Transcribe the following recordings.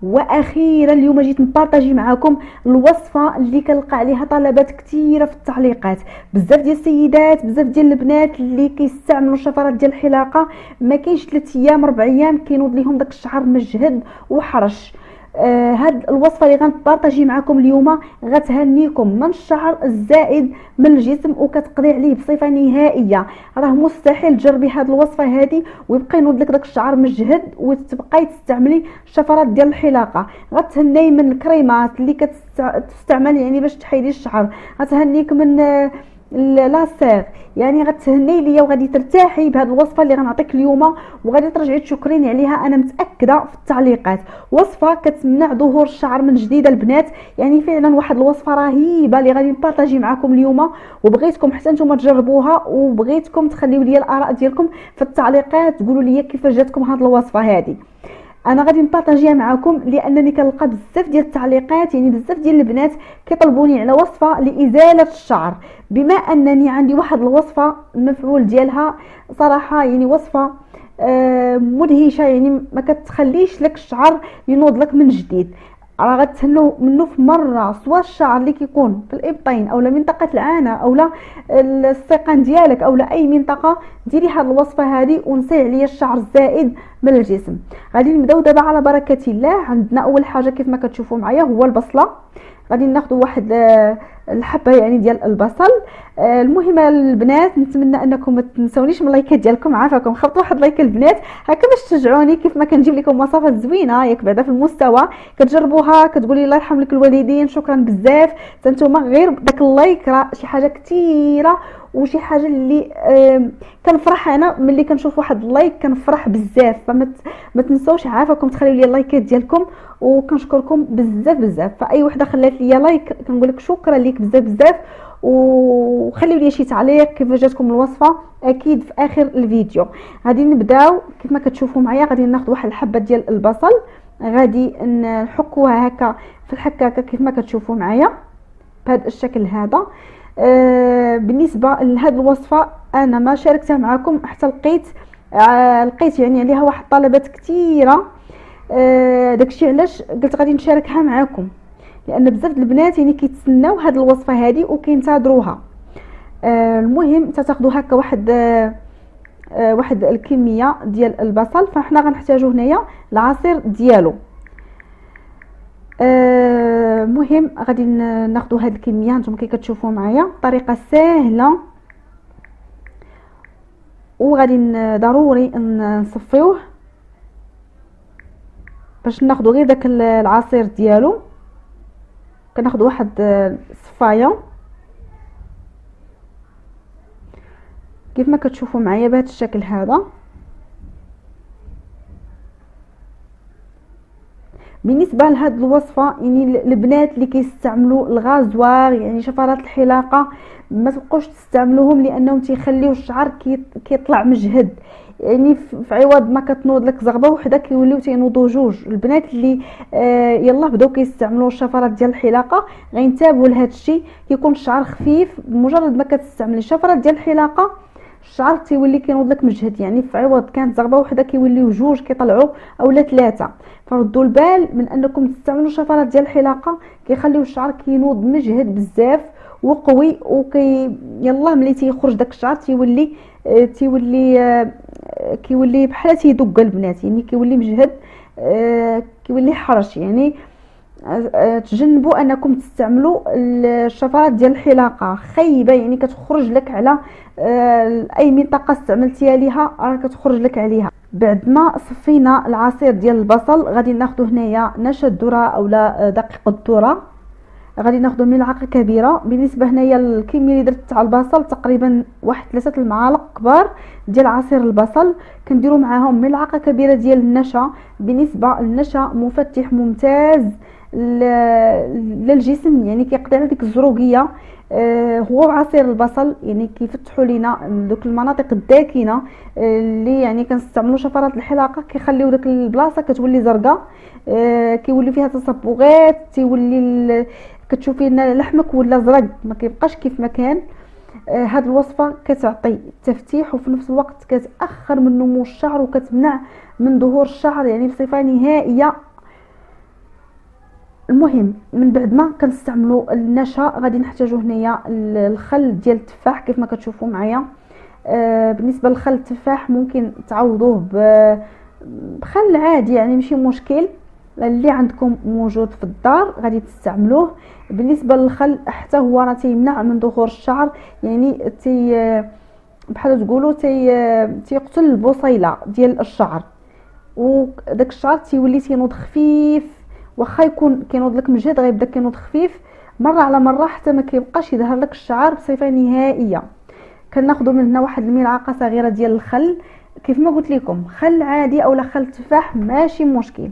واخيرا اليوم جيت نبارطاجي معكم الوصفه اللي كنلقى عليها طلبات كثيره في التعليقات. بزاف ديال السيدات، بزاف ديال البنات اللي كيستعملوا الشفرات ديال الحلاقه ما كاينش 3 ايام 4 ايام كينوض ليهم داك الشعر مجهد وحرش. هاد الوصفه اللي غنبارطاجي معكم اليوم غتهنيكم من الشعر الزائد من الجسم وكتقضي عليه بصفه نهائيه. راه مستحيل تجربي هاد الوصفه هذه ويبقى ينوض لك داك الشعر مجهد وتبقاي تستعملي الشفرات ديال الحلاقه. غتهني من الكريمات اللي كتستعمل يعني باش تحيدي الشعر، غتهنيك من لاسير، يعني غتهني ليا وغادي ترتاحي بهذه الوصفه اللي غنعطيك اليوم وغادي ترجعي تشكريني عليها انا متاكده في التعليقات. وصفه كتمنع ظهور الشعر من جديد البنات، يعني فعلا واحد الوصفه رهيبه اللي غادي نبارطاجي معكم اليوم، وبغيتكم حتى نتوما تجربوها وبغيتكم تخليو لي الاراء ديالكم في التعليقات، تقولوا لي كيفاش جاتكم هذه الوصفه هذه. انا غادي نبارطاجيها معكم لانني كنلقى بزاف ديال التعليقات، يعني بزاف ديال البنات كيطلبوني على وصفه لازاله الشعر. بما انني عندي واحد الوصفه المفعول ديالها صراحه يعني وصفه مدهشه، يعني ما كتخليش لك الشعر ينوض لك من جديد. راه غتهنوا منه في مره، سواء الشعر اللي كيكون في الابطين او منطقه العانه او السيقان ديالك او اي منطقه، ديري هذه الوصفه هذه ونسي عليا الشعر الزائد من الجسم. غادي نبداو دابا على بركه الله. عندنا اول حاجه كيف ما كتشوفوا معايا هو البصله. غادي ناخذ واحد الحبه يعني ديال البصل. المهم البنات نتمنى انكم ما تنسونيش من اللايكات ديالكم، عافاكم خبطوا واحد لايك البنات هكا باش تشجعوني كيف ما كنجيب لكم وصفات زوينه ياك بعدا في المستوى كتجربوها كتقولي الله يرحم لك الوالدين شكرا بزاف. نتوما غير داك اللايك راه شي حاجه كثيره وشي حاجه اللي كنفرح انا ملي كنشوف واحد اللايك كنفرح بزاف. فما تنسوش عافاكم تخليو لي اللايكات ديالكم وكنشكركم بزاف بزاف. فاي وحده خلات لي لايك كنقول لك شكرا ليك بزاف بزاف، وخليو لي شي تعليق كيف جاتكم الوصفه اكيد في اخر الفيديو. غادي نبداو كيف ما كتشوفوا معايا. غادي ناخذ واحد الحبه ديال البصل، غادي نحكوها هكا في الحكاكه كيف ما كتشوفوا معايا بهذا الشكل هذا. بالنسبه لهذه الوصفه انا ما شاركتها معكم حتى لقيت يعني عليها واحد طلبات كثيره. داكشي علاش قلت غادي نشاركها معكم، لان بزاف البنات يعني كيتسناو هذه الوصفه هذه وكينتظروها. المهم تاخذوا هكا واحد الكميه ديال البصل. فاحنا غنحتاجو هنايا العصير ديالو. مهم غادي ناخذوا هذه الكميه نتوما كي كتشوفوا معايا طريقه سهله، وغادي ضروري نصفيوه باش ناخذوا غير داك العصير ديالو. كناخذ واحد الصفايه كيف ما كتشوفوا معايا بهذا الشكل هذا. بالنسبه لهاد الوصفه يعني البنات اللي كيستعملوا الغازوار يعني شفرات الحلاقه ما تبقوش تستعملوهم لانهم تيخليو الشعر كيطلع مجهد، يعني في عوض ما كتنوض لك زغبه وحده كيوليو تينوضوا جوج. البنات اللي يلا بداو كيستعملوا الشفرات ديال الحلاقه غينتبهوا لهذا الشيء. كيكون الشعر خفيف بمجرد ما كتستعملي الشفرات ديال الحلاقه الشعر تيولي كينوض لك مجهد، يعني في عوض كانت زغبه وحده كيوليو جوج كيطلعوا اولا ثلاثه. فردوا البال من انكم تستعملوا شفرات ديال الحلاقه كيخليو الشعر كينوض مجهد بزاف وقوي يلا ملي تيخرج داك الشعر كيولي بحال تيدق البنات، يعني كيولي مجهد، كيولي حرش. يعني تجنبوا انكم تستعملوا الشفرات ديال الحلاقه خايبه، يعني كتخرج لك على اي منطقه استعملتيها ليها راه كتخرج لك عليها. بعد ما صفينا العصير ديال البصل غادي ناخذ هنايا نشا الذره اولا دقيق الذره. غادي ناخذ ملعقه كبيره. بالنسبه هنايا الكميه اللي درت تاع البصل تقريبا واحد 3 المعالق كبار ديال عصير البصل. كنديروا معاهم ملعقه كبيره ديال النشا. بالنسبه للنشا مفتح ممتاز للجسم، يعني كيقضي على ديك الزروقيه. هو عصير البصل يعني كيفتحوا لينا دوك المناطق الداكنه اللي يعني كنستعملوا شفرات الحلاقه كيخليو داك البلاصه كتولي زرقاء، كيولي فيها تصبغات، تيولي كتشوفي ان لحمك ولا زرق ما كيبقاش كيف ما كان. هاد الوصفه كتعطي تفتيح وفي نفس الوقت كتاخر من نمو الشعر وكتمنع من ظهور الشعر يعني بصفه نهائيه. المهم من بعد ما كنستعملوا النشا غادي نحتاجو هنايا الخل ديال التفاح كيف ما كتشوفوا معايا. بالنسبه للخل التفاح ممكن تعوضوه بخل عادي، يعني ماشي مشكل، اللي عندكم موجود في الدار غادي تستعملوه. بالنسبه للخل حتى هو راه تيمنع من ظهور الشعر، يعني بحال تقولوا تيقتل البصيله ديال الشعر، وداك الشعر تيولي تينوض خفيف، واخا يكون كينوض لك مجهد غيبدا كينوض خفيف مره على مره حتى ما كيبقاش يظهر لك الشعر بصفه نهائيه. كناخذوا من هنا واحد الملعقه صغيره ديال الخل، كيف ما قلت لكم خل عادي اولا خل تفاح ماشي مشكل.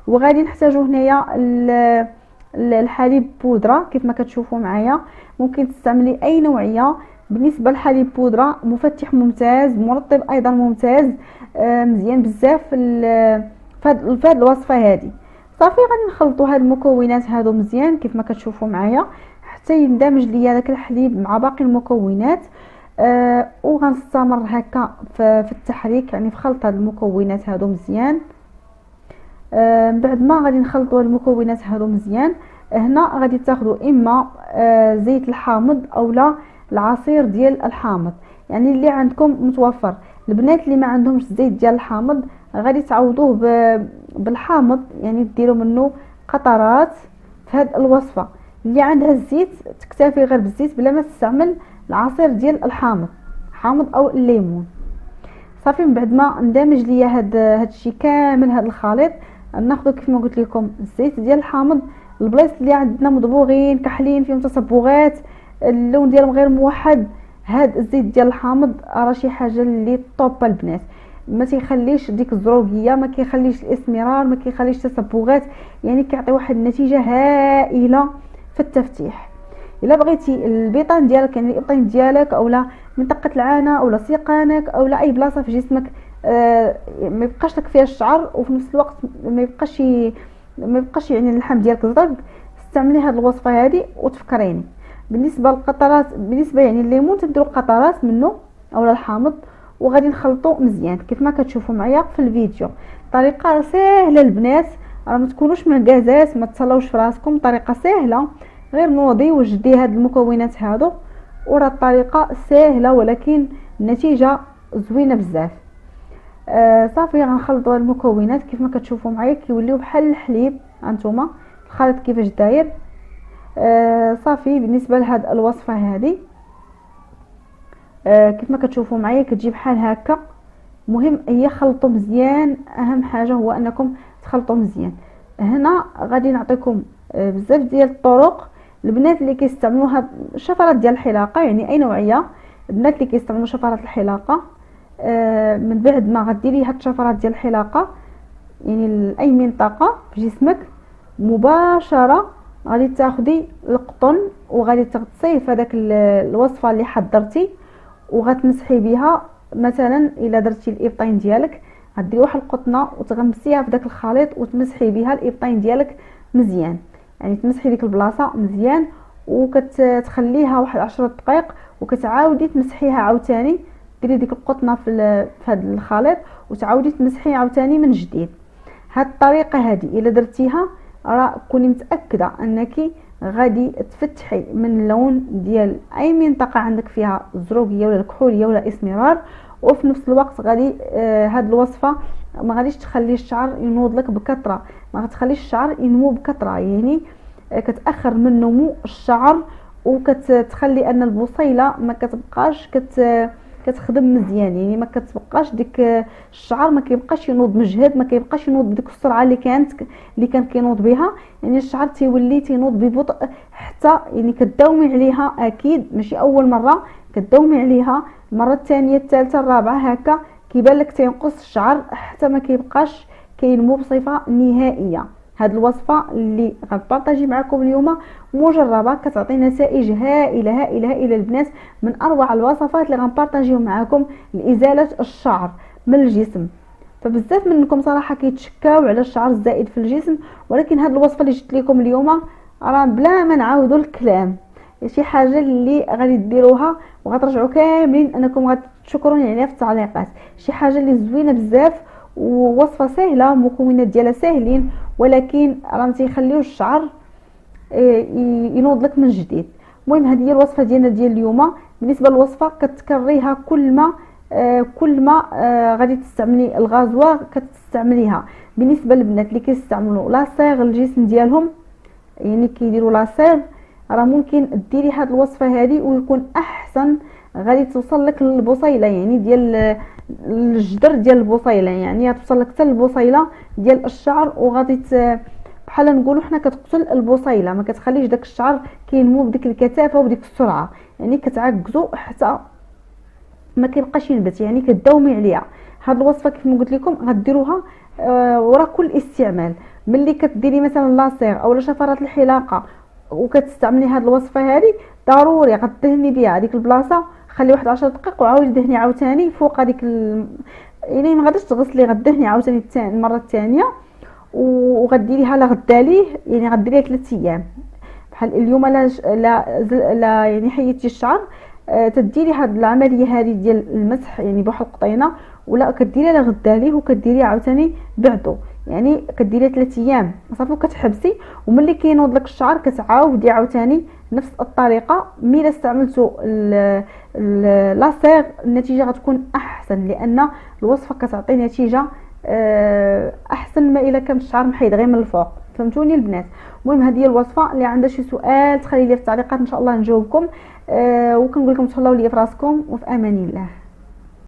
وغادي نحتاجو هنايا الحليب بودره كيف ما كتشوفوا معايا، ممكن تستعملي اي نوعيه. بالنسبه للحليب بودره مفتح ممتاز، مرطب ايضا ممتاز، مزيان بزاف في هاد الوصفه هذه. صافي غادي نخلطوا هاد المكونات هادو مزيان كيف ما كتشوفوا معايا حتى يندمج ليا داك الحليب مع باقي المكونات. وغنستمر هكا في التحريك، يعني في خلط هاد المكونات هادو مزيان. بعد ما غادي نخلطوا المكونات هادو مزيان، هنا غادي تاخذوا اما زيت الحامض اولا العصير ديال الحامض، يعني اللي عندكم متوفر. البنات اللي ما عندهمش الزيت ديال الحامض غادي تعوضوه بالحامض، يعني ديروا منه قطرات في هذه الوصفه. اللي عندها الزيت تكتفي غير بالزيت بلا ما تستعمل العصير ديال الحامض، حامض او الليمون. صافي من بعد ما اندمج ليا هاد الشيء كامل، هاد الخليط ناخذ كيف ما قلت لكم الزيت ديال الحامض. البلايص اللي عندنا مدبوغين كحلين فيهم تصبغات اللون ديالهم غير موحد، هاد الزيت ديال الحامض راه شي حاجه اللي طوب البنات، ما تيخليش ديك الزروقيه، ما كيخليش الاسمرار، ما كيخليش تصبغات، يعني كيعطي واحد النتيجه هائله في التفتيح. الا بغيتي البيطان ديالك، يعني الابطين ديالك اولا منطقه العانه اولا سيقانك اولا اي بلاصه في جسمك ما يبقاش لك فيها الشعر، وفي نفس الوقت ما يبقاش يعني اللحم ديالك زرق، استعملي هذه الوصفه هذه وتفكريني. بالنسبه للقطرات، بالنسبه يعني الليمون تديروا قطرات منه اولا الحامض، وغادي نخلطوا مزيان كيف ما كتشوفوا معايا في الفيديو. طريقه سهله البنات، راه ما تكونوش معكازات، ما تصلوش في راسكم، طريقه سهله، غير نوضي وجدي هاد المكونات هادو وراه الطريقه سهله ولكن النتيجه زوينه بزاف. صافي غنخلطوا المكونات كيف ما كتشوفوا معايا كيوليو بحال الحليب. هانتوما الخليط كيفاش داير. صافي بالنسبه لهاد الوصفه هذه كيف ما كتشوفوا معايا كتجي بحال هكا. مهم هي خلطوا مزيان، اهم حاجه هو انكم تخلطوا مزيان. هنا غادي نعطيكم بزاف ديال الطرق. البنات اللي كيستعملوها شفرات ديال الحلاقه، يعني اي نوعيه، البنات اللي كيستعملوا شفرات الحلاقه من بعد ما غديري هاد الشفرات ديال الحلاقه يعني لاي منطقه في جسمك مباشره غادي تاخدي القطن وغادي تغطسيه في هذاك الوصفه اللي حضرتي وغتمسحي بها. مثلا الا درتي الابطين ديالك غديري واحد القطنه وتغمسيها في داك الخليط وتمسحي بها الابطين ديالك مزيان، يعني تمسحي ديك البلاصه مزيان وكتخليها واحد 10 دقائق وكتعاودي تمسحيها عاوتاني. ديري ديك القطنه في هذا الخليط وتعاودي تمسحي عاوتاني من جديد. هاد الطريقه هذه الا درتيها راه كوني متاكده انك غادي تفتحي من اللون ديال اي منطقه عندك فيها زروقيه ولا كحوليه ولا اسمرار، وفي نفس الوقت غادي هاد الوصفه ما غاديش تخلي الشعر ينوض لك بكثره، ما غتخليش الشعر ينمو بكثره، يعني كتاخر من نمو الشعر وكتخلي ان البصيله ما كتبقاش كتخدم مزيان، يعني ما كتبقاش ديك الشعر ما كيبقاش ينوض مجهد، ما كيبقاش ينوض بديك السرعه اللي كان كينوض بها. يعني الشعر تيولي تينوض ببطء، حتى يعني كداومي عليها اكيد ماشي اول مره، كداومي عليها المره الثانيه الثالثه الرابعه هكا كيبان لك تينقص الشعر حتى ما كيبقاش كينمو بصفه نهائيه. هاد الوصفه اللي غنبارطاجي معكم اليوم مجربه كتعطي نتائج هائله هائله هائله البنات، من اروع الوصفات اللي غنبارطاجيو معكم لازاله الشعر من الجسم. فبزاف منكم صراحه كيتشكاو على الشعر الزائد في الجسم، ولكن هاد الوصفه اللي جبت لكم اليوم راه بلا ما نعاودوا الكلام، شي حاجه اللي غادي ديروها وغترجعوا كاملين انكم غتشكروني عليها في التعليقات. شي حاجه اللي زوينه بزاف ووصفه سهله، مكونات ديالها ساهلين ولكن راه تيخليو الشعر ينوض لك من جديد. المهم هذه هي الوصفه ديالنا ديال اليوم. بالنسبه للوصفه كتكريها كل ما غادي تستعملي الغازوا كتستعمليها. بالنسبه للبنات اللي كيستعملوا لاصيغ الجسم ديالهم، يعني كيديروا لاصيغ، راه ممكن ديري هذه الوصفه هذه ويكون احسن. غادي توصل لك للبصيله، يعني ديال الجدر ديال البصيله، يعني غتوصل لك حتى البصيله ديال الشعر، وغادي بحال نقولوا حنا كتقتل البصيله، ما كتخليش داك الشعر كينمو بديك الكثافه وبديك السرعه، يعني كتعكزو حتى ما كيبقاش ينبت، يعني كداومي عليها. هاد الوصفه كيف ما قلت لكم غديروها ورا كل استعمال. ملي كديري مثلا لاصيغ او شفرات الحلاقه وكتستعملي هاد الوصفه هذه، ضروري غدهني بها هذيك البلاصه، خلي واحد 10 دقائق وعاودي دهني عاوتاني فوق هذيك يعني ما غاديش تغسلي، غدهني عاوتاني المره الثانيه، وغديريها لغداليه، يعني غديريها 3 ايام. بحال اليوم لا يعني حيدتي الشعر، تديري هاد العمليه هذه ديال المسح يعني بواحد القطينه، ولا كديريها لغداليه وكديريها عاوتاني بعدو، يعني كديريها 3 ايام صافي وكتحبسي. وملي كينوض لك الشعر كتعاودي عاوتاني نفس الطريقه. ملي استعملتوا لاصيغ النتيجه غتكون احسن، لان الوصفه كتعطي نتيجه احسن ما الا كان الشعر محيد غير من الفوق. فهمتوني البنات؟ المهم هذه هي الوصفه. اللي عنده شي سؤال تخلي لي في التعليقات ان شاء الله نجاوبكم. وكنقول لكم تهلاو لي في راسكم وفي امان الله.